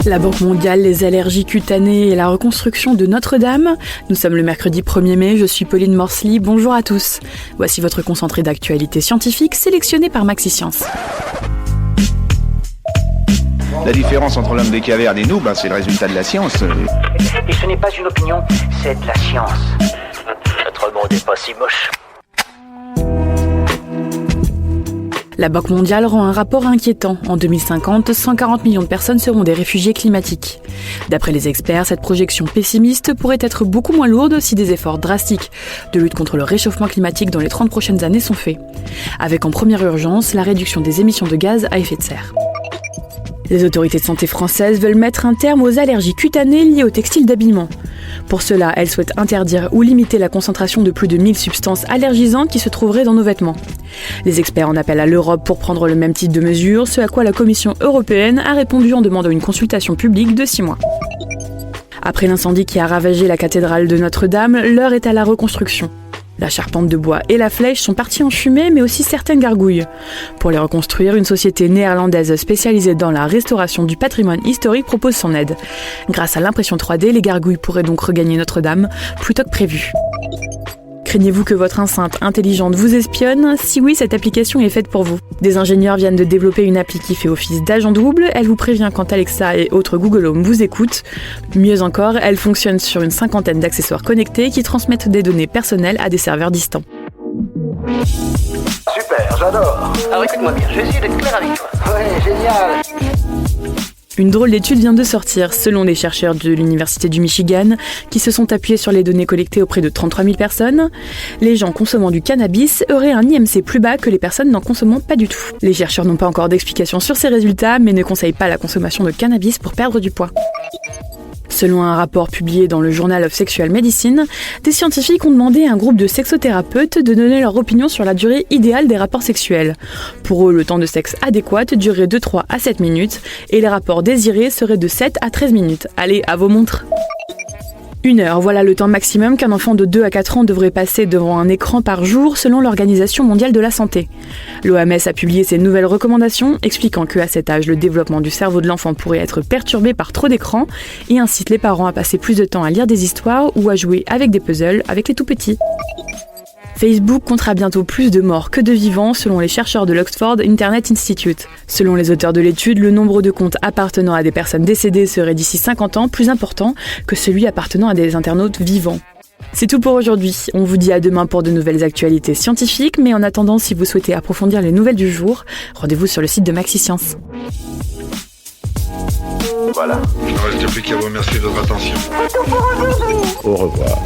La Banque mondiale, les allergies cutanées et la reconstruction de Notre-Dame. Nous sommes le mercredi 1er mai, je suis Pauline Morsley, bonjour à tous. Voici votre concentré d'actualité scientifique sélectionné par Maxi-Science. La différence entre l'homme des cavernes et nous, c'est le résultat de la science. Et ce n'est pas une opinion, c'est de la science. Notre monde n'est pas si moche. La Banque mondiale rend un rapport inquiétant. En 2050, 140 millions de personnes seront des réfugiés climatiques. D'après les experts, cette projection pessimiste pourrait être beaucoup moins lourde si des efforts drastiques de lutte contre le réchauffement climatique dans les 30 prochaines années sont faits. Avec en première urgence la réduction des émissions de gaz à effet de serre. Les autorités de santé françaises veulent mettre un terme aux allergies cutanées liées aux textiles d'habillement. Pour cela, elles souhaitent interdire ou limiter la concentration de plus de 1000 substances allergisantes qui se trouveraient dans nos vêtements. Les experts en appellent à l'Europe pour prendre le même type de mesures, ce à quoi la Commission européenne a répondu en demandant une consultation publique de 6 mois. Après l'incendie qui a ravagé la cathédrale de Notre-Dame, l'heure est à la reconstruction. La charpente de bois et la flèche sont parties en fumée, mais aussi certaines gargouilles. Pour les reconstruire, une société néerlandaise spécialisée dans la restauration du patrimoine historique propose son aide. Grâce à l'impression 3D, les gargouilles pourraient donc regagner Notre-Dame plus tôt que prévu. Craignez-vous que votre enceinte intelligente vous espionne ? Si oui, cette application est faite pour vous. Des ingénieurs viennent de développer une appli qui fait office d'agent double. Elle vous prévient quand Alexa et autres Google Home vous écoutent. Mieux encore, elle fonctionne sur une 50aine d'accessoires connectés qui transmettent des données personnelles à des serveurs distants. Super, j'adore. Alors écoute-moi bien, je vais essayer d'être clair avec toi. Ouais, génial. Une drôle d'étude vient de sortir, selon les chercheurs de l'Université du Michigan, qui se sont appuyés sur les données collectées auprès de 33 000 personnes. Les gens consommant du cannabis auraient un IMC plus bas que les personnes n'en consommant pas du tout. Les chercheurs n'ont pas encore d'explication sur ces résultats, mais ne conseillent pas la consommation de cannabis pour perdre du poids. Selon un rapport publié dans le Journal of Sexual Medicine, des scientifiques ont demandé à un groupe de sexothérapeutes de donner leur opinion sur la durée idéale des rapports sexuels. Pour eux, le temps de sexe adéquat durerait de 3 à 7 minutes et les rapports désirés seraient de 7 à 13 minutes. Allez, à vos montres! 1 heure, voilà le temps maximum qu'un enfant de 2 à 4 ans devrait passer devant un écran par jour selon l'Organisation mondiale de la santé. L'OMS a publié ses nouvelles recommandations expliquant qu'à cet âge, le développement du cerveau de l'enfant pourrait être perturbé par trop d'écran et incite les parents à passer plus de temps à lire des histoires ou à jouer avec des puzzles avec les tout-petits. Facebook comptera bientôt plus de morts que de vivants selon les chercheurs de l'Oxford Internet Institute. Selon les auteurs de l'étude, le nombre de comptes appartenant à des personnes décédées serait d'ici 50 ans plus important que celui appartenant à des internautes vivants. C'est tout pour aujourd'hui. On vous dit à demain pour de nouvelles actualités scientifiques, mais en attendant, si vous souhaitez approfondir les nouvelles du jour, rendez-vous sur le site de Maxi-Science. Voilà. Il ne reste plus qu'à vous remercier de votre attention. Au revoir.